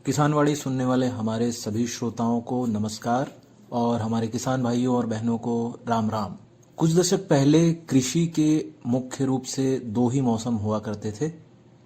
किसानवाड़ी सुनने वाले हमारे सभी श्रोताओं को नमस्कार और हमारे किसान भाइयों और बहनों को राम राम। कुछ दशक पहले कृषि के मुख्य रूप से दो ही मौसम हुआ करते थे,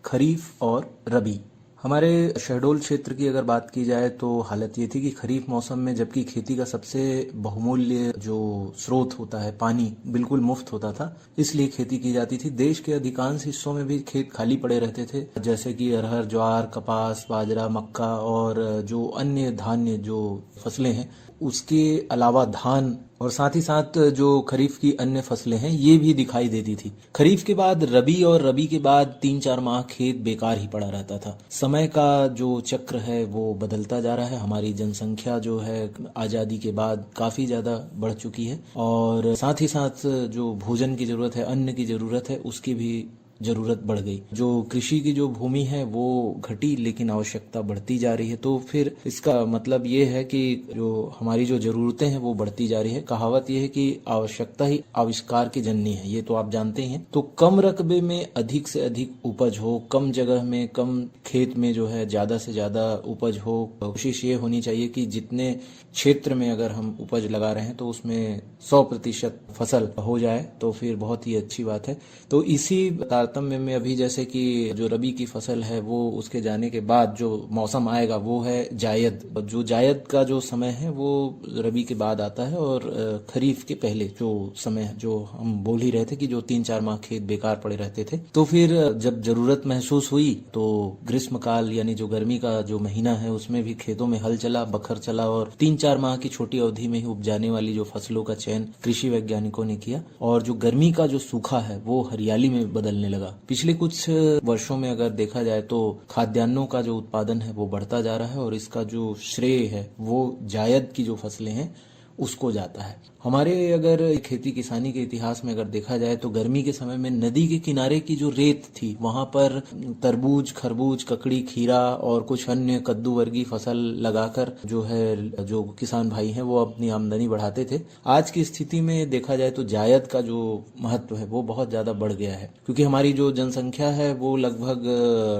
खरीफ और रबी। हमारे शहडोल क्षेत्र की अगर बात की जाए तो हालत ये थी कि खरीफ मौसम में जबकि खेती का सबसे बहुमूल्य जो स्रोत होता है पानी बिल्कुल मुफ्त होता था, इसलिए खेती की जाती थी। देश के अधिकांश हिस्सों में भी खेत खाली पड़े रहते थे, जैसे कि अरहर, ज्वार, कपास, बाजरा, मक्का और जो अन्य धान्य जो फसलें हैं उसके अलावा धान और साथ ही साथ जो खरीफ की अन्य फसलें हैं ये भी दिखाई देती थी। खरीफ के बाद रबी और रबी के बाद 3-4 माह खेत बेकार ही पड़ा रहता था। समय का जो चक्र है वो बदलता जा रहा है। हमारी जनसंख्या जो है आज़ादी के बाद काफ़ी ज़्यादा बढ़ चुकी है और साथ ही साथ जो भोजन की ज़रूरत है, अन्न की ज़रूरत है, उसकी भी जरूरत बढ़ गई। जो कृषि की जो भूमि है वो घटी लेकिन आवश्यकता बढ़ती जा रही है। तो फिर इसका मतलब ये है कि जो हमारी जो जरूरतें हैं वो बढ़ती जा रही है। कहावत ये है कि आवश्यकता ही आविष्कार की जननी है, ये तो आप जानते ही हैं। तो कम रकबे में अधिक से अधिक उपज हो, कम जगह में कम खेत में जो है ज्यादा से ज्यादा उपज हो। कोशिश ये होनी चाहिए कि जितने क्षेत्र में अगर हम उपज लगा रहे हैं तो उसमें 100% फसल हो जाए तो फिर बहुत ही अच्छी बात है। तो इसी तारतम्य में अभी जैसे कि जो रबी की फसल है वो उसके जाने के बाद जो मौसम आएगा वो है जायद। जो जायद का जो समय है वो रबी के बाद आता है और खरीफ के पहले जो समय जो हम बोल ही रहे थे कि जो 3-4 माह खेत बेकार पड़े रहते थे। तो फिर जब जरूरत महसूस हुई तो ग्रीष्म काल यानी जो गर्मी का जो महीना है उसमें भी खेतों में हल चला, बखर चला और 3-4 माह की छोटी अवधि में ही उपजाने वाली जो फसलों का चयन कृषि वैज्ञानिकों ने किया और जो गर्मी का जो सूखा है वो हरियाली में बदलने लगा। पिछले कुछ वर्षों में अगर देखा जाए तो खाद्यान्नों का जो उत्पादन है वो बढ़ता जा रहा है और इसका जो श्रेय है वो जायद की जो फसलें हैं उसको जाता है। हमारे अगर खेती किसानी के इतिहास में अगर देखा जाए तो गर्मी के समय में नदी के किनारे की जो रेत थी वहां पर तरबूज, खरबूज, ककड़ी, खीरा और कुछ अन्य कद्दू वर्गीय फसल लगाकर जो है जो किसान भाई हैं वो अपनी आमदनी बढ़ाते थे। आज की स्थिति में देखा जाए तो जायद का जो महत्व है वो बहुत ज्यादा बढ़ गया है क्योंकि हमारी जो जनसंख्या है वो लगभग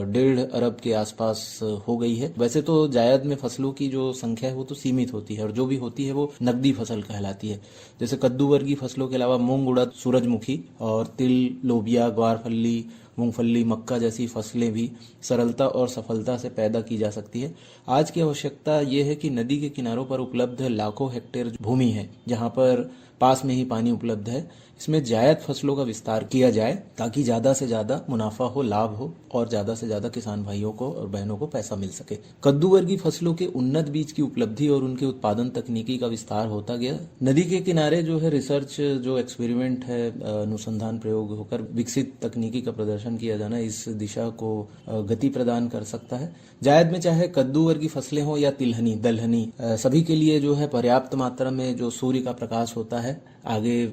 1.5 अरब के आसपास हो गई है। वैसे तो जायद में फसलों की जो संख्या है वो तो सीमित होती है और जो भी होती है वो नकदी फसल कहलाती है। जैसे कद्दू वर्गीय फसलों के अलावा मूंग, उड़द, सूरजमुखी और तिल, लोबिया, ग्वारफली, मूंगफली, मक्का जैसी फसलें भी सरलता और सफलता से पैदा की जा सकती है। आज की आवश्यकता ये है कि नदी के किनारों पर उपलब्ध लाखों हेक्टेयर भूमि है जहां पर पास में ही पानी उपलब्ध है, इसमें जायद फसलों का विस्तार किया जाए ताकि ज्यादा से ज्यादा मुनाफा हो, लाभ हो और ज्यादा से ज्यादा किसान भाइयों को और बहनों को पैसा मिल सके। कद्दू वर्गीय फसलों के उन्नत बीज की उपलब्धि और उनके उत्पादन तकनीकी का विस्तार होता गया। नदी के किनारे जो है रिसर्च, जो एक्सपेरिमेंट है, अनुसंधान प्रयोग होकर विकसित तकनीकी का प्रदर्शन किया जाना इस दिशा को गति प्रदान कर सकता है। जायद में चाहे कद्दू वर्गीय फसलें हो या तिलहनी, दलहनी, सभी के लिए जो है पर्याप्त मात्रा में जो सूर्य का प्रकाश होता है आगे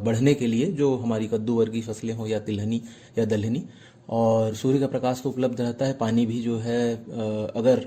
बढ़ने के लिए, जो हमारी कद्दू वर्गीय फसलें हो या तिलहनी या दलहनी, और सूर्य का प्रकाश तो उपलब्ध रहता है। पानी भी जो है अगर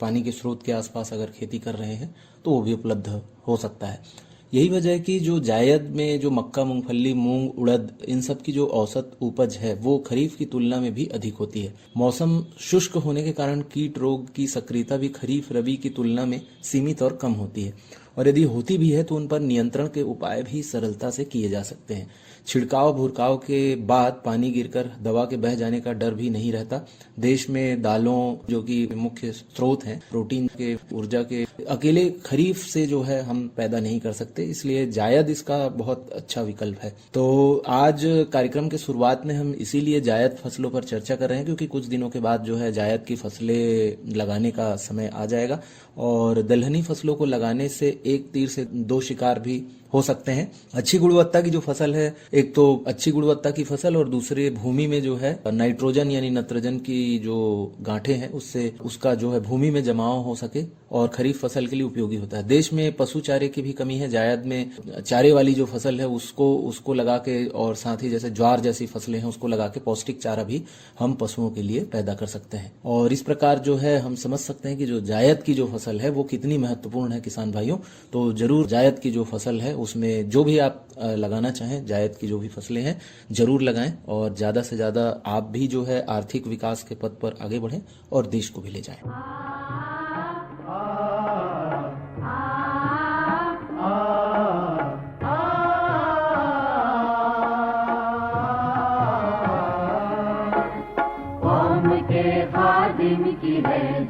पानी के स्रोत के आसपास अगर खेती कर रहे हैं तो वो भी उपलब्ध हो सकता है। यही वजह है कि जो जायद में जो मक्का, मूंगफली, मूंग, उड़द, इन सब की जो औसत उपज है वो खरीफ की तुलना में भी अधिक होती है। मौसम शुष्क होने के कारण कीट रोग की सक्रियता भी खरीफ रबी की तुलना में सीमित और कम होती है और यदि होती भी है तो उन पर नियंत्रण के उपाय भी सरलता से किए जा सकते हैं। छिड़काव भुरकाव के बाद पानी गिरकर दवा के बह जाने का डर भी नहीं रहता। देश में दालों जो कि मुख्य स्रोत हैं प्रोटीन के, ऊर्जा के, अकेले खरीफ से जो है हम पैदा नहीं कर सकते, इसलिए जायद इसका बहुत अच्छा विकल्प है। तो आज कार्यक्रम के शुरुआत में हम इसीलिए जायद फसलों पर चर्चा कर रहे हैं क्योंकि कुछ दिनों के बाद जो है जायद की फसलें लगाने का समय आ जाएगा और दलहनी फसलों को लगाने से एक तीर से दो शिकार भी हो सकते हैं। अच्छी गुणवत्ता की जो फसल है, एक तो अच्छी गुणवत्ता की फसल और दूसरे भूमि में जो है नाइट्रोजन यानी नत्रजन की जो गांठें हैं उससे उसका जो है भूमि में जमाव हो सके और खरीफ फसल के लिए उपयोगी होता है। देश में पशु चारे की भी कमी है। जायद में चारे वाली जो फसल है उसको लगा के और साथ ही जैसे ज्वार जैसी फसलें हैं उसको लगा के पौष्टिक चारा भी हम पशुओं के लिए पैदा कर सकते हैं। और इस प्रकार जो है हम समझ सकते हैं कि जो जायद की जो फसल है वो कितनी महत्वपूर्ण है किसान भाइयों। तो जरूर जायद की जो फसल है उसमें जो भी आप लगाना चाहें, जायद की जो भी फसलें हैं जरूर लगाएं और ज्यादा से ज्यादा आप भी जो है आर्थिक विकास के पथ पर आगे बढ़ें और देश को भी ले जाएं।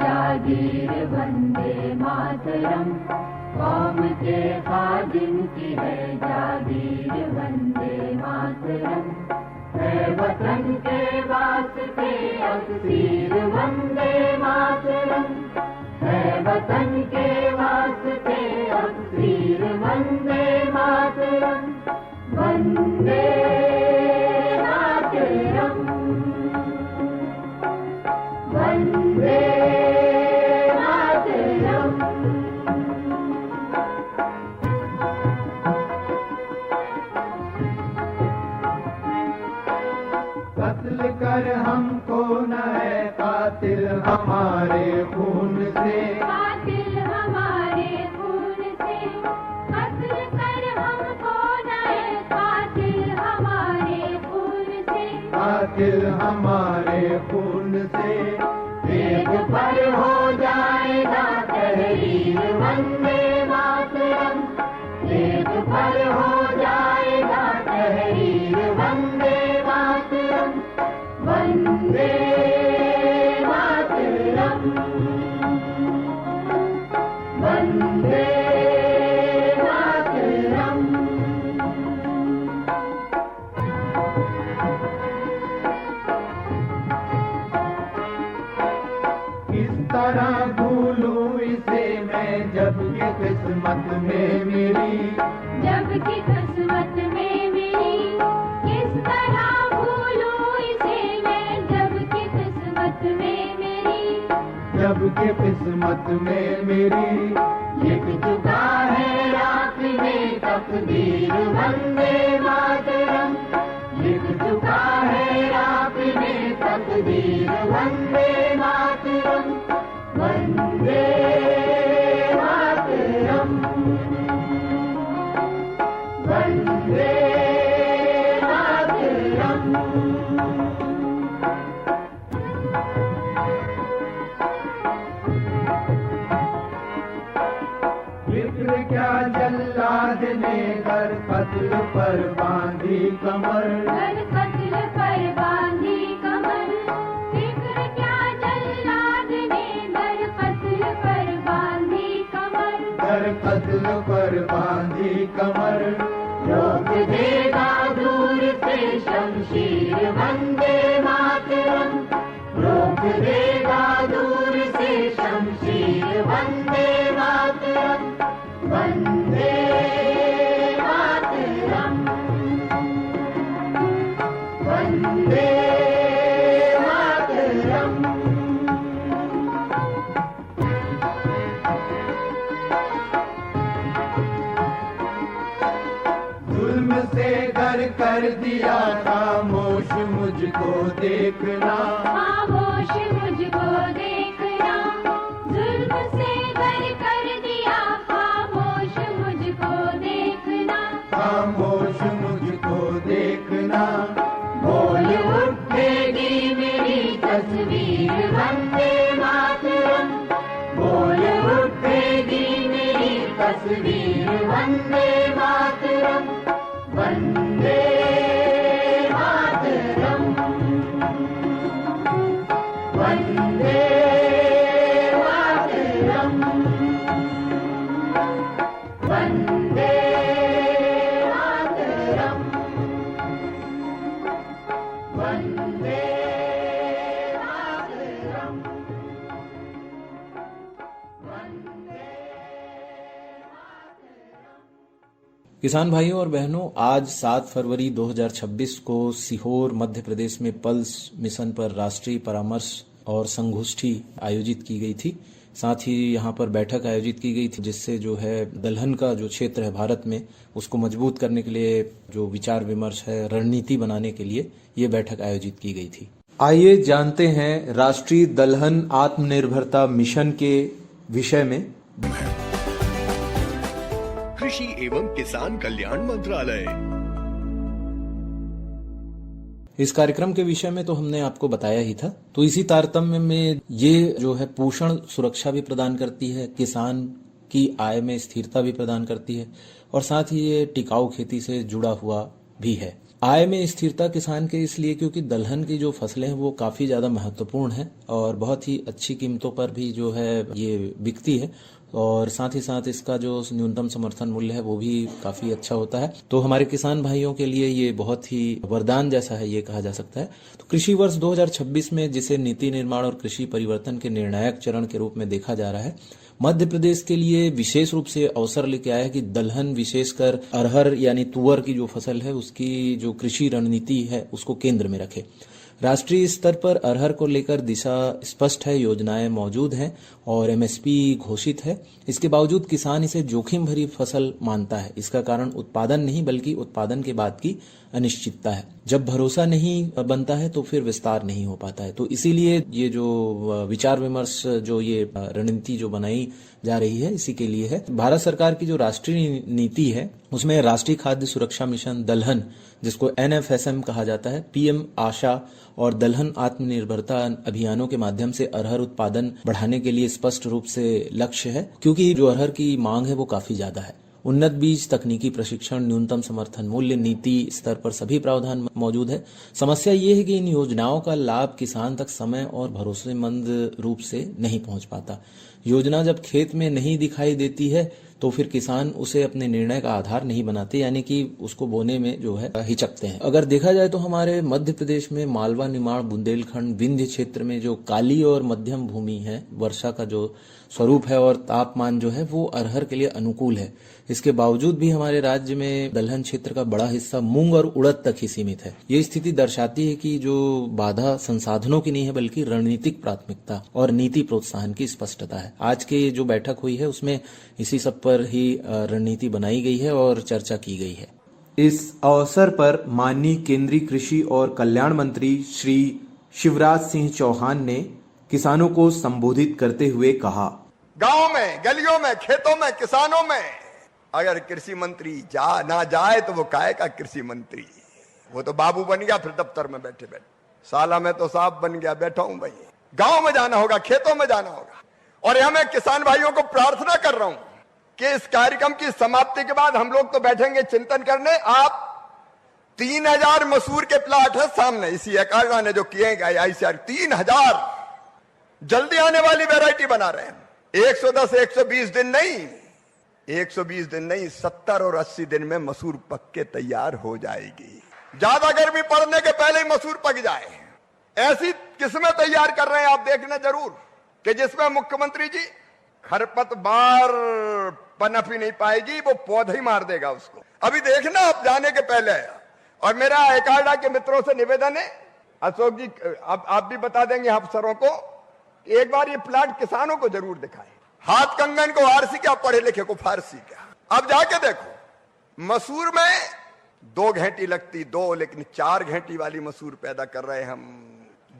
जागीर वंदे मातरम, कौम के खादिम की है जागीर वंदे मातरम, है वतन के वास्ते अक्सीर वंदे मातरम, है वतन के वास्ते अक्सीर वंदे मातरम, वंदे मातरम, वंदे मातरम। कत्ल कर हमको न है कातिल हमारे खून से, कातिल हमारे खून से, कत्ल कर हमको न है कातिल हमारे खून से, कातिल हमारे खून से, एक पर हो जाएगा तहरीर वंदे मातरम, एक पर हो जाएगा तहरीर वंदे मातरम, वंदे मातरम, वंदे मातरम। किस तरह भूलूं इसे मैं जबकि किस्मत में मेरी, जबकि किस्मत में मेरी, किस तरह भूलूं इसे मैं जबकि किस्मत में मेरी, जबकि किस्मत में मेरी, लिख चुका है रात में तकदीर वंदे मातरम, लिख चुका है रात में तकदीर वंदे मातरम, वंदे मातरम, वंदे मातरम। फिक्र क्या जल्लाद ने कर कत्ल पर बांधी कमर, कर कत्ल पर बांधी कमर, फिक्र क्या जल्लाद ने कर कत्ल पर बांधी कमर, कर कत्ल पर बांधी कमर, रोक देगा दूर से शमशीर वंदे मातरम, रोक देगा दूर से शमशीर वंदे मातरम, वंदे मातरम, वंदे मातरम। जुल्म से घर कर दिया खामोश मुझको देखना, खामोश मुझको देखना, जुल्म से घर कर दिया खामोश मुझको देखना, खामोश मुझको देखना, बोल उठेगी मेरी तस्वीर वंदे मातरम, बोल उठेगी मेरी तस्वीर वंदे मातरम, वंदे मातरम, वंदे मातरम, वंदे मातरम, वंदे मातरम, वंदे। किसान भाइयों और बहनों, आज 7 फरवरी 2026 को सीहोर मध्य प्रदेश में पल्स मिशन पर राष्ट्रीय परामर्श और संगोष्ठी आयोजित की गई थी। साथ ही यहाँ पर बैठक आयोजित की गई थी, जिससे जो है दलहन का जो क्षेत्र है भारत में, उसको मजबूत करने के लिए जो विचार विमर्श है, रणनीति बनाने के लिए ये बैठक आयोजित की गई थी। आइए जानते हैं राष्ट्रीय दलहन आत्मनिर्भरता मिशन के विषय में। कृषि एवं किसान कल्याण मंत्रालय। इस कार्यक्रम के विषय में तो हमने आपको बताया ही था। तो इसी तारतम्य में ये जो है पोषण सुरक्षा भी प्रदान करती है, किसान की आय में स्थिरता भी प्रदान करती है और साथ ही ये टिकाऊ खेती से जुड़ा हुआ भी है। आय में स्थिरता किसान के इसलिए क्योंकि दलहन की जो फसलें हैं वो काफ़ी ज़्यादा महत्वपूर्ण है और बहुत ही अच्छी कीमतों पर भी जो है ये बिकती है और साथ ही साथ इसका जो न्यूनतम समर्थन मूल्य है वो भी काफ़ी अच्छा होता है। तो हमारे किसान भाइयों के लिए ये बहुत ही वरदान जैसा है, ये कहा जा सकता है। तो कृषि वर्ष 2026 में जिसे नीति निर्माण और कृषि परिवर्तन के निर्णायक चरण के रूप में देखा जा रहा है, मध्य प्रदेश के लिए विशेष रूप से अवसर लेके आया है कि दलहन, विशेषकर अरहर यानी तुअर की जो फसल है उसकी जो कृषि रणनीति है उसको केंद्र में रखे। राष्ट्रीय स्तर पर अरहर को लेकर दिशा स्पष्ट है, योजनाएं मौजूद हैं और एमएसपी घोषित है। इसके बावजूद किसान इसे जोखिम भरी फसल मानता है। इसका कारण उत्पादन नहीं बल्कि उत्पादन के बाद की अनिश्चितता है। जब भरोसा नहीं बनता है तो फिर विस्तार नहीं हो पाता है। तो इसीलिए ये जो विचार विमर्श, जो ये रणनीति जो बनाई जा रही है, इसी के लिए है। भारत सरकार की जो राष्ट्रीय नीति है उसमें राष्ट्रीय खाद्य सुरक्षा मिशन दलहन, जिसको NFSM कहा जाता है, PM आशा और दलहन आत्मनिर्भरता अभियानों के माध्यम से अरहर उत्पादन बढ़ाने के लिए स्पष्ट रूप से लक्ष्य है, क्योंकि जो अरहर की मांग है वो काफी ज्यादा है। उन्नत बीज, तकनीकी प्रशिक्षण, न्यूनतम समर्थन मूल्य, नीति स्तर पर सभी प्रावधान मौजूद है। समस्या ये है कि इन योजनाओं का लाभ किसान तक समय और भरोसेमंद रूप से नहीं पहुंच पाता। योजना जब खेत में नहीं दिखाई देती है तो फिर किसान उसे अपने निर्णय का आधार नहीं बनाते, यानी कि उसको बोने में जो है हिचकते हैं। अगर देखा जाए तो हमारे मध्य प्रदेश में मालवा, निमाड़, बुंदेलखंड, विंध्य क्षेत्र में जो काली और मध्यम भूमि है, वर्षा का जो स्वरूप है और तापमान जो है वो अरहर के लिए अनुकूल है। इसके बावजूद भी हमारे राज्य में दलहन क्षेत्र का बड़ा हिस्सा मूंग और उड़द तक ही सीमित है। ये स्थिति दर्शाती है कि जो बाधा संसाधनों की नहीं है बल्कि रणनीतिक प्राथमिकता और नीति प्रोत्साहन की स्पष्टता है। आज के जो बैठक हुई है उसमें इसी सब पर ही रणनीति बनाई गई है और चर्चा की गई है। इस अवसर पर माननीय केंद्रीय कृषि और कल्याण मंत्री श्री शिवराज सिंह चौहान ने किसानों को संबोधित करते हुए कहा, गांव में, गलियों में, खेतों में, किसानों में अगर कृषि मंत्री ना जाए तो वो काहे का कृषि मंत्री? वो तो बाबू बन गया फिर दफ्तर में बैठे बैठे। साला में तो साहब बन गया, बैठा हूं भाई। गांव में जाना होगा, खेतों में जाना होगा। और यहां मैं किसान भाइयों को प्रार्थना कर रहा हूं कि इस कार्यक्रम की समाप्ति के बाद हम लोग तो बैठेंगे चिंतन करने। आप 3000 मसूर के प्लाट है सामने, इसी एकाडा ने जो किए गए ICR 3000 जल्दी आने वाली वैरायटी बना रहे हैं। 110 120 दिन नहीं, 120 दिन नहीं, 70 और 80 दिन में मसूर पक के तैयार हो जाएगी। ज्यादा गर्मी पड़ने के पहले ही मसूर पक जाए, ऐसी किस्में तैयार कर रहे हैं आप देखना जरूर, कि जिसमें मुख्यमंत्री जी खरपतवार पनप ही नहीं पाएगी, वो पौधे ही मार देगा उसको। अभी देखना आप जाने के पहले। और मेरा एकाडा के मित्रों से निवेदन है, अशोक जी आप भी बता देंगे अफसरों को, एक बार ये प्लाट किसानों को जरूर दिखाएं। हाथ कंगन को आरसी क्या, पढ़े लिखे को फारसी क्या। अब जाके देखो, मसूर में 2 घेंटी लगती, 2, लेकिन 4 घेंटी वाली मसूर पैदा कर रहे हैं हम।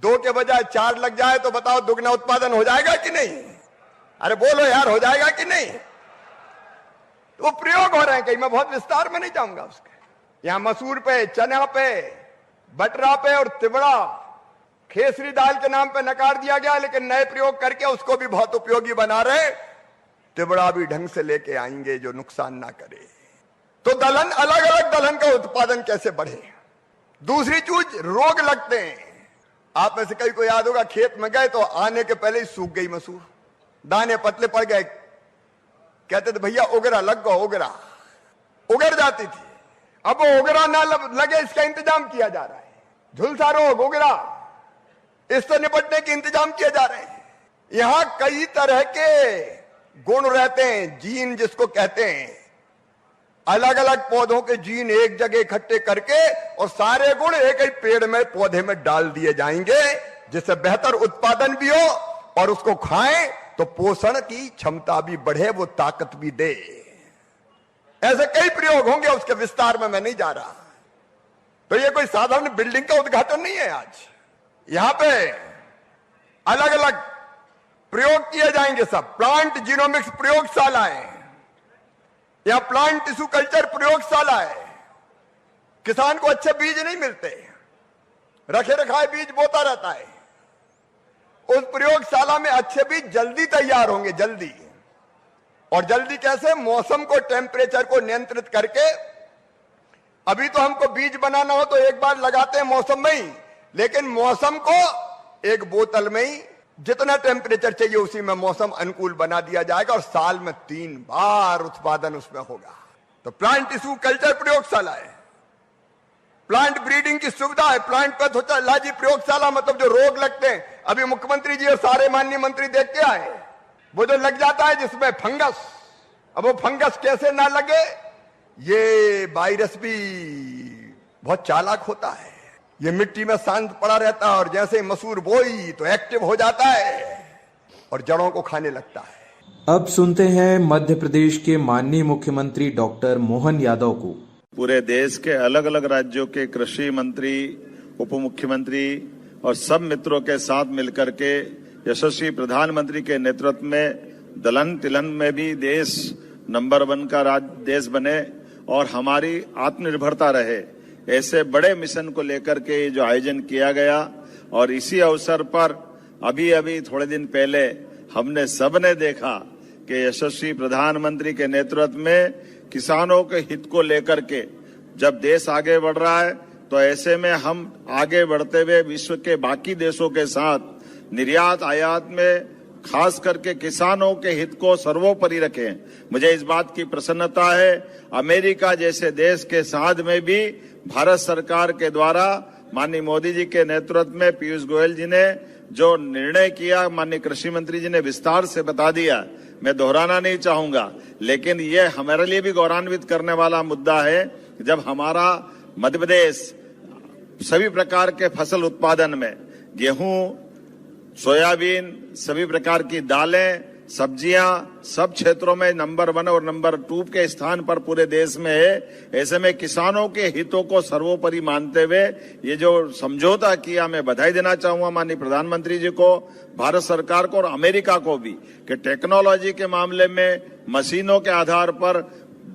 2 के बजाय 4 लग जाए तो बताओ दुगना उत्पादन हो जाएगा कि नहीं? अरे बोलो यार, हो जाएगा कि नहीं? तो प्रयोग हो रहे हैं कहीं, मैं बहुत विस्तार में नहीं जाऊंगा उसके। यहां मसूर पे, चना पे, बटरा पे और तिबड़ा, खेसरी दाल के नाम पे नकार दिया गया, लेकिन नए प्रयोग करके उसको भी बहुत उपयोगी बना रहे। तिबड़ा भी ढंग से लेके आएंगे जो नुकसान ना करे। तो दलहन, अलग अलग दलहन का उत्पादन कैसे बढ़े। दूसरी चीज, रोग लगते हैं। आप में से कई को याद होगा, खेत में गए तो आने के पहले ही सूख गई मसूर, दाने पतले पड़ गए। कहते थे भैया उगरा लग गया, उगर जाती थी। अब वो उगरा ना लगे इसका इंतजाम किया जा रहा है। झुलसा रोग, उगरा, इससे निपटने के इंतजाम किए जा रहे हैं। यहां कई तरह के गुण रहते हैं, जीन जिसको कहते हैं। अलग अलग पौधों के जीन एक जगह इकट्ठे करके और सारे गुण एक ही पेड़ में, पौधे में डाल दिए जाएंगे, जिससे बेहतर उत्पादन भी हो और उसको खाएं तो पोषण की क्षमता भी बढ़े, वो ताकत भी दे। ऐसे कई प्रयोग होंगे, उसके विस्तार में मैं नहीं जा रहा। तो ये कोई साधारण बिल्डिंग का उद्घाटन नहीं है। आज यहां पे अलग अलग प्रयोग किए जाएंगे। सब प्लांट जीनोमिक्स प्रयोगशाला है, या प्लांट टिश्यू कल्चर प्रयोगशाला है। किसान को अच्छे बीज नहीं मिलते, रखे रखाए बीज बोता रहता है। उस प्रयोगशाला में अच्छे बीज जल्दी तैयार होंगे, जल्दी। और जल्दी कैसे? मौसम को, टेम्परेचर को नियंत्रित करके अभी तो हमको बीज बनाना हो तो एक बार लगाते हैं मौसम में ही, लेकिन मौसम को एक बोतल में ही जितना टेम्परेचर चाहिए उसी में मौसम अनुकूल बना दिया जाएगा और साल में 3 बार उत्पादन उसमें होगा। तो प्लांट टिश्यू कल्चर प्रयोगशाला है, प्लांट ब्रीडिंग की सुविधा है, प्लांट पैथोलॉजी प्रयोगशाला, मतलब जो रोग लगते हैं, अभी मुख्यमंत्री जी और सारे माननीय मंत्री देख के आए, वो जो लग जाता है जिसमें फंगस, अब वो फंगस कैसे ना लगे, ये वायरस भी बहुत चालाक होता है, ये मिट्टी में शांत पड़ा रहता है और जैसे ही मसूर बोई तो एक्टिव हो जाता है और जड़ों को खाने लगता है। अब सुनते हैं मध्य प्रदेश के माननीय मुख्यमंत्री डॉक्टर मोहन यादव को। पूरे देश के अलग अलग राज्यों के कृषि मंत्री, उप मुख्यमंत्री और सब मित्रों के साथ मिलकर के यशस्वी प्रधानमंत्री के नेतृत्व में दलहन तिलहन में भी देश नंबर 1 का देश बने और हमारी आत्मनिर्भरता रहे, ऐसे बड़े मिशन को लेकर के जो आयोजन किया गया। और इसी अवसर पर अभी थोड़े दिन पहले हमने सबने देखा कि यशस्वी प्रधानमंत्री के नेतृत्व में किसानों के हित को लेकर के जब देश आगे बढ़ रहा है तो ऐसे में हम आगे बढ़ते हुए विश्व के बाकी देशों के साथ निर्यात आयात में खास करके किसानों के हित को सर्वोपरि रखें। मुझे इस बात की प्रसन्नता है, अमेरिका जैसे देश के साथ में भी भारत सरकार के द्वारा माननीय मोदी जी के नेतृत्व में पीयूष गोयल जी ने जो निर्णय किया, माननीय कृषि मंत्री जी ने विस्तार से बता दिया, मैं दोहराना नहीं चाहूंगा, लेकिन ये हमारे लिए भी गौरवान्वित करने वाला मुद्दा है जब हमारा मध्य प्रदेश सभी प्रकार के फसल उत्पादन में गेहूं, सोयाबीन, सभी प्रकार की दालें, सब्जियां सब क्षेत्रों में नंबर 1 और नंबर 2 के स्थान पर पूरे देश में है। ऐसे में किसानों के हितों को सर्वोपरि मानते हुए ये जो समझौता किया, मैं बधाई देना चाहूंगा माननीय प्रधानमंत्री जी को, भारत सरकार को और अमेरिका को भी, कि टेक्नोलॉजी के मामले में मशीनों के आधार पर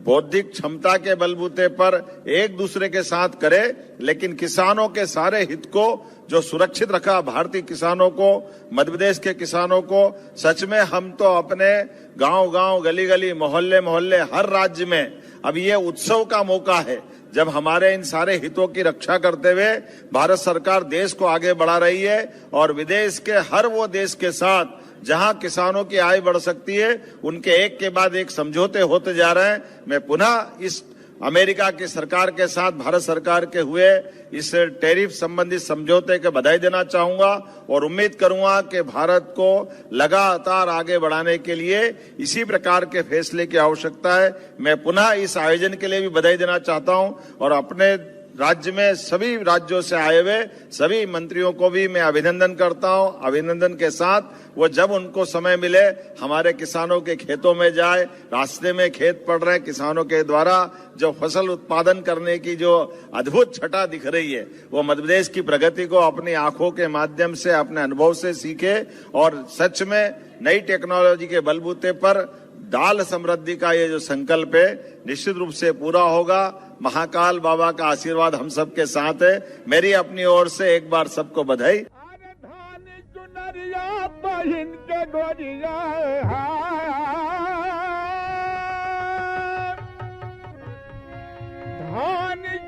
बौद्धिक क्षमता के बलबूते पर एक दूसरे के साथ करे, लेकिन किसानों के सारे हित को जो सुरक्षित रखा, भारतीय किसानों को, मध्य प्रदेश के किसानों को। सच में हम तो अपने गांव-गांव, गली-गली, मोहल्ले-मोहल्ले, हर राज्य में अब ये उत्सव का मौका है जब हमारे इन सारे हितों की रक्षा करते हुए भारत सरकार देश को आगे बढ़ा रही है और विदेश के हर वो देश के साथ जहां किसानों की आय बढ़ सकती है उनके एक के बाद एक समझौते होते जा रहे हैं। मैं पुनः इस अमेरिका की सरकार के साथ भारत सरकार के हुए इस टैरिफ संबंधित समझौते के बधाई देना चाहूंगा और उम्मीद करूंगा कि भारत को लगातार आगे बढ़ाने के लिए इसी प्रकार के फैसले की आवश्यकता है। मैं पुनः इस आयोजन के लिए भी बधाई देना चाहता हूं और अपने राज्य में सभी राज्यों से आए हुए सभी मंत्रियों को भी मैं अभिनंदन करता हूं। अभिनंदन के साथ वो जब उनको समय मिले हमारे किसानों के खेतों में जाए, रास्ते में खेत पड़ रहे किसानों के द्वारा जो फसल उत्पादन करने की जो अद्भुत छटा दिख रही है, वो मध्य प्रदेश की प्रगति को अपनी आंखों के माध्यम से, अपने अनुभव से सीखे और सच में नई टेक्नोलॉजी के बलबूते पर दाल समृद्धि का ये जो संकल्प है निश्चित रूप से पूरा होगा। महाकाल बाबा का आशीर्वाद हम सबके साथ है। मेरी अपनी ओर से एक बार सबको बधाई। धान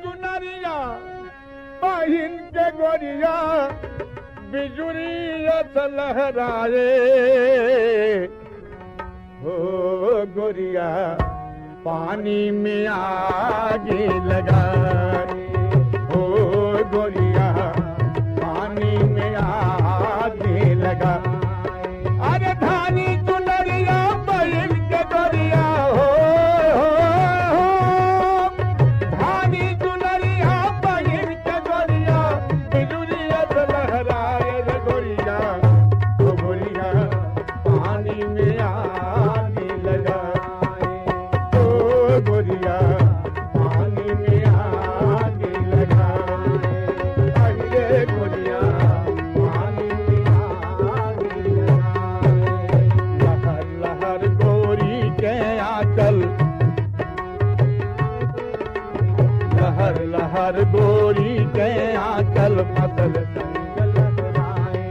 चुनरिया बहिन के गोरिया बिजुरियत लहराए हो गोरिया पानी में आग लगाए हो गोरिया पानी में आग लगा। अरे धानी चुनरिया बहिन के गोरिया हो धानी चुनरिया बहिन के गोरिया बिजुरियत लहराए रे गोरिया हो गोरिया पानी में आग लगाए हो गोरिया पानी में आग लगाए। अरे गोरिया पानी में आग लगाए। लहर लहर गोरी के आंचल, लहर लहर गोरी के आंचल फसल संग लहराए।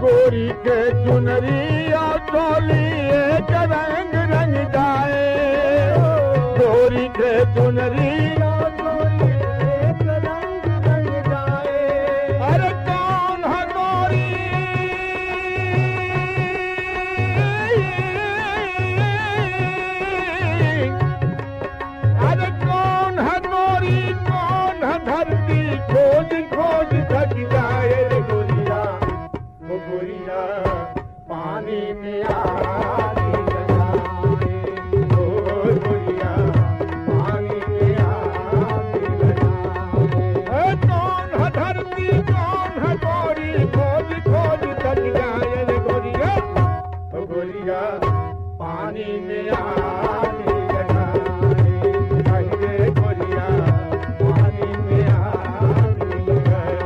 गोरी के चुनरिया चोली एक रंग रंग जाए। गोरी के चुनरिया पानी में आग लगाए, अरे गोरिया पानी में आग लगाए।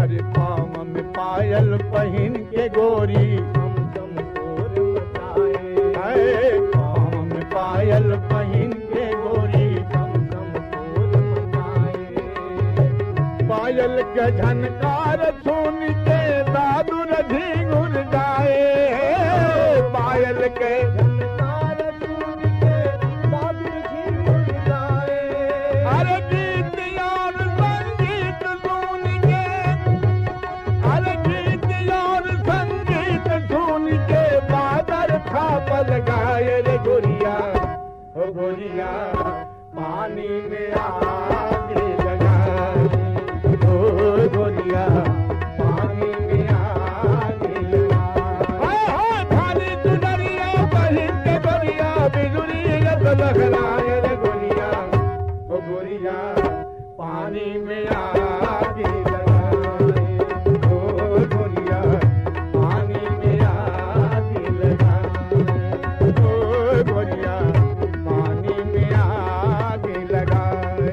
अरे पाँव में पायल पहन के गोरी हम शोर मचाए, पाँव में पायल पहन के गोरी हम शोर मचाए। पायल के झनकार सुन के दादू रधी घुर जाए, पायल के झनकार सुन के दादू रधी घुर जाए। अरे गीत और संगीत सुन के, अरे गीत और संगीत सुन के बादल थापल गाए रे गोरिया, ओ गोरिया पानी में आग लगाए, ओ गोरिया पानी में आग लगाए। भारी चुनरिया बहिन के गोरिया बिजुली लखलाए रे गोरिया, ओ गोरिया पानी में आग लगाए, ओ गोरिया पानी में आग लगाए, ओ गोरिया पानी में आग लगाए।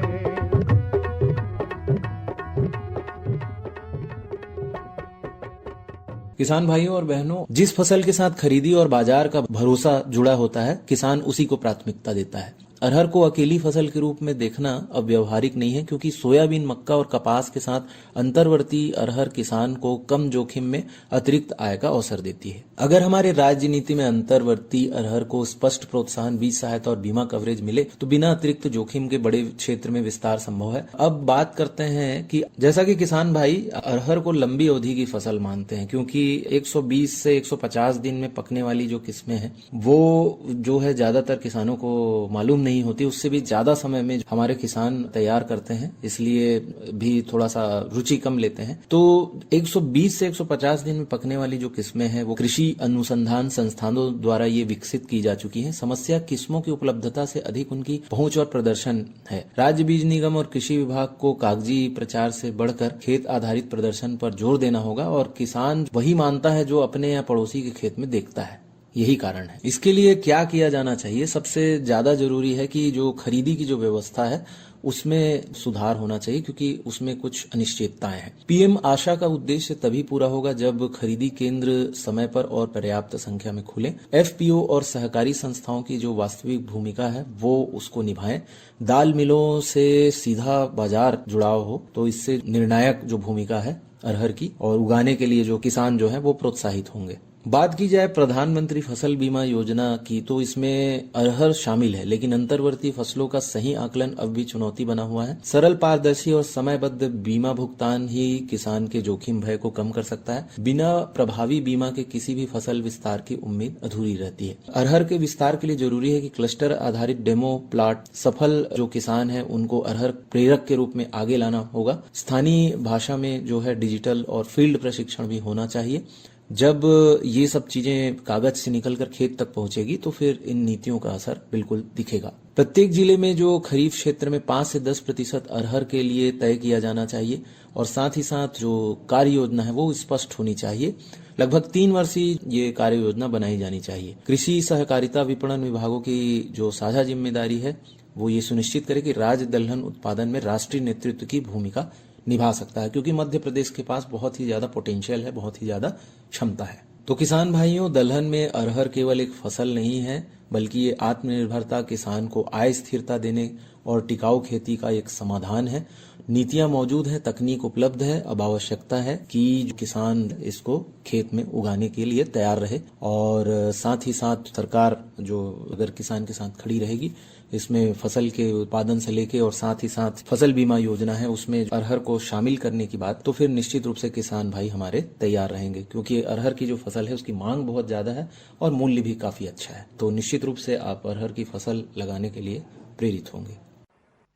किसान भाइयों और बहनों, जिस फसल के साथ खरीदी और बाजार का भरोसा जुड़ा होता है, किसान उसी को प्राथमिकता देता है। अरहर को अकेली फसल के रूप में देखना अब व्यवहारिक नहीं है, क्योंकि सोयाबीन, मक्का और कपास के साथ अंतर्वर्ती अरहर किसान को कम जोखिम में अतिरिक्त आय का अवसर देती है। अगर हमारे राज्य नीति में अंतर्वर्ती अरहर को स्पष्ट प्रोत्साहन, बीज सहायता और बीमा कवरेज मिले तो बिना अतिरिक्त जोखिम के बड़े क्षेत्र में विस्तार संभव है। अब बात करते हैं कि जैसा कि किसान भाई अरहर को लंबी अवधि की फसल मानते हैं, क्योंकि 120 से 150 दिन में पकने वाली जो किस्में हैं वो जो है ज्यादातर किसानों को मालूम नहीं होती, उससे भी ज्यादा समय में हमारे किसान तैयार करते हैं, इसलिए भी थोड़ा सा रुचि कम लेते हैं। तो 120 से 150 दिन में पकने वाली जो किस्में हैं वो कृषि अनुसंधान संस्थानों द्वारा ये विकसित की जा चुकी हैं। समस्या किस्मों की उपलब्धता से अधिक उनकी पहुंच और प्रदर्शन है। राज्य बीज निगम और कृषि विभाग को कागजी प्रचार से बढ़कर खेत आधारित प्रदर्शन पर जोर देना होगा, और किसान वही मानता है जो अपने या पड़ोसी के खेत में देखता है। यही कारण है। इसके लिए क्या किया जाना चाहिए? सबसे ज्यादा जरूरी है कि जो खरीदी की जो व्यवस्था है उसमें सुधार होना चाहिए, क्योंकि उसमें कुछ अनिश्चितताएं हैं। पीएम आशा का उद्देश्य तभी पूरा होगा जब खरीदी केंद्र समय पर और पर्याप्त संख्या में खुले। एफपीओ और सहकारी संस्थाओं की जो वास्तविक भूमिका है वो उसको निभाएं। दाल मिलों से सीधा बाजार जुड़ाव हो तो इससे निर्णायक जो भूमिका है अरहर की, और उगाने के लिए जो किसान जो है वो प्रोत्साहित होंगे। बात की जाए प्रधानमंत्री फसल बीमा योजना की, तो इसमें अरहर शामिल है, लेकिन अंतर्वर्ती फसलों का सही आकलन अब भी चुनौती बना हुआ है। सरल, पारदर्शी और समयबद्ध बीमा भुगतान ही किसान के जोखिम भय को कम कर सकता है। बिना प्रभावी बीमा के किसी भी फसल विस्तार की उम्मीद अधूरी रहती है। अरहर के विस्तार के लिए जरूरी है कि क्लस्टर आधारित डेमो प्लाट सफल जो किसान है उनको अरहर प्रेरक के रूप में आगे लाना होगा। स्थानीय भाषा में जो है डिजिटल और फील्ड प्रशिक्षण भी होना चाहिए। जब ये सब चीजें कागज से निकलकर खेत तक पहुंचेगी तो फिर इन नीतियों का असर बिल्कुल दिखेगा। प्रत्येक जिले में जो खरीफ क्षेत्र में 5 से 10% अरहर के लिए तय किया जाना चाहिए, और साथ ही साथ जो कार्य योजना है वो स्पष्ट होनी चाहिए। लगभग 3 वर्षीय ये कार्य योजना बनाई जानी चाहिए। कृषि सहकारिता विपणन विभागों की जो साझा जिम्मेदारी है वो ये सुनिश्चित करे कि राज्य दलहन उत्पादन में राष्ट्रीय नेतृत्व की भूमिका निभा सकता है, क्योंकि मध्य प्रदेश के पास बहुत ही ज्यादा पोटेंशियल है, बहुत ही ज्यादा क्षमता है। तो किसान भाइयों, दलहन में अरहर केवल एक फसल नहीं है, बल्कि ये आत्मनिर्भरता, किसान को आय स्थिरता देने और टिकाऊ खेती का एक समाधान है। नीतियां मौजूद हैं, तकनीक उपलब्ध है, अब आवश्यकता है कि किसान इसको खेत में उगाने के लिए तैयार रहे, और साथ ही साथ सरकार जो अगर किसान के साथ खड़ी रहेगी, इसमें फसल के उत्पादन से लेके और साथ ही साथ फसल बीमा योजना है उसमें अरहर को शामिल करने की बात, तो फिर निश्चित रूप से किसान भाई हमारे तैयार रहेंगे, क्योंकि अरहर की जो फसल है उसकी मांग बहुत ज्यादा है और मूल्य भी काफी अच्छा है। तो निश्चित रूप से आप अरहर की फसल लगाने के लिए प्रेरित होंगे।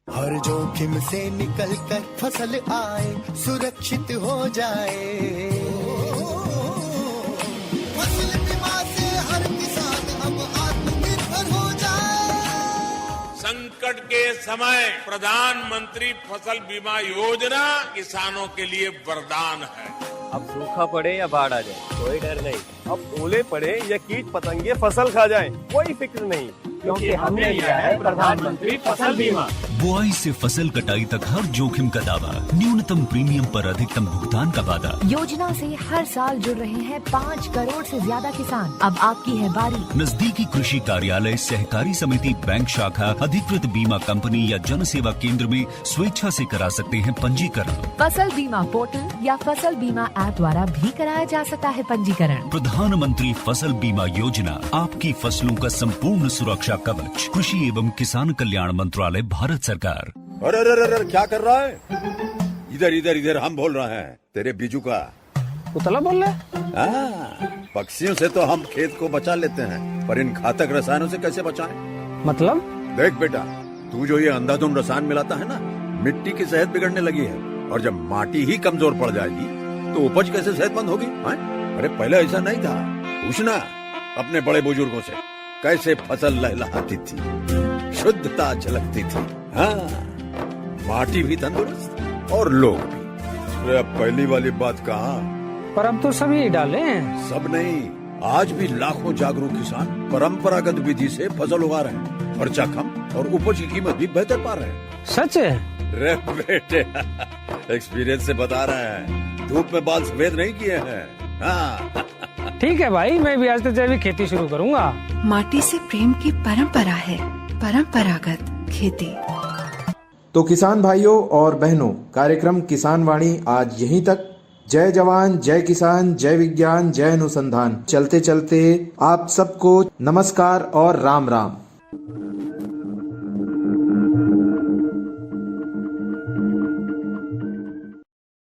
हर जोखिम से निकल कर फसल आए, सुरक्षित हो जाए। के समय प्रधानमंत्री फसल बीमा योजना किसानों के लिए वरदान है। अब सूखा पड़े या बाढ़ आ जाए कोई डर नहीं, अब ओले पड़े या कीट पतंगे फसल खा जाए कोई फिक्र नहीं, क्योंकि हमने लिया है प्रधानमंत्री फसल बीमा। बुआई से फसल कटाई तक हर जोखिम का दावा, न्यूनतम प्रीमियम पर अधिकतम भुगतान का वादा। योजना से हर साल जुड़ रहे हैं 5 करोड़ से ज्यादा किसान। अब आपकी है बारी। नजदीकी कृषि कार्यालय, सहकारी समिति, बैंक शाखा, अधिकृत बीमा कंपनी या जन सेवा केंद्र में स्वेच्छा से करा सकते हैं पंजीकरण। फसल बीमा पोर्टल या फसल बीमा ऐप द्वारा भी कराया जा सकता है पंजीकरण। प्रधानमंत्री फसल बीमा योजना, आपकी फसलों का संपूर्ण सुरक्षा कवच। कृषि एवं किसान कल्याण मंत्रालय, भारत सरकार। अरे अरे अरे क्या कर रहा है? इधर इधर इधर हम बोल रहे हैं तेरे बीजू का। उतला बोल रहा है? पक्षियों से तो हम खेत को बचा लेते हैं, पर इन घातक रसायनों से कैसे बचाएं? मतलब? देख बेटा, तू जो ये अंधाधुंध रसायन मिलाता है ना, मिट्टी की सेहत बिगड़ने लगी है, और जब माटी ही कमजोर पड़ जाएगी तो उपज कैसे सेहतमंद होगी? अरे पहले ऐसा नहीं था, पूछना अपने बड़े बुजुर्गों से, कैसे फसल लहलहाती थी, शुद्धता झलकती थी। हाँ, माटी भी तंदुरुस्त और लोग भी। अरे अब पहली वाली बात कहाँ, पर अब तो सभी डाले हैं। सब नहीं, आज भी लाखों जागरूक किसान परंपरागत विधि से फसल उगा रहे हैं, खर्चा कम और उपज की कीमत भी बेहतर पा रहे हैं। सच है? रे बेटे, एक्सपीरियंस से बता रहे हैं, धूप में बाल सफेद नहीं किए हैं। हाँ। ठीक है भाई, मैं भी आज से जैविक खेती शुरू करूंगा। माटी से प्रेम की परंपरा है, परंपरागत खेती। तो किसान भाइयों और बहनों, कार्यक्रम किसान वाणी आज यहीं तक। जय जवान, जय किसान, जय विज्ञान, जय अनुसंधान। चलते चलते आप सबको नमस्कार और राम राम।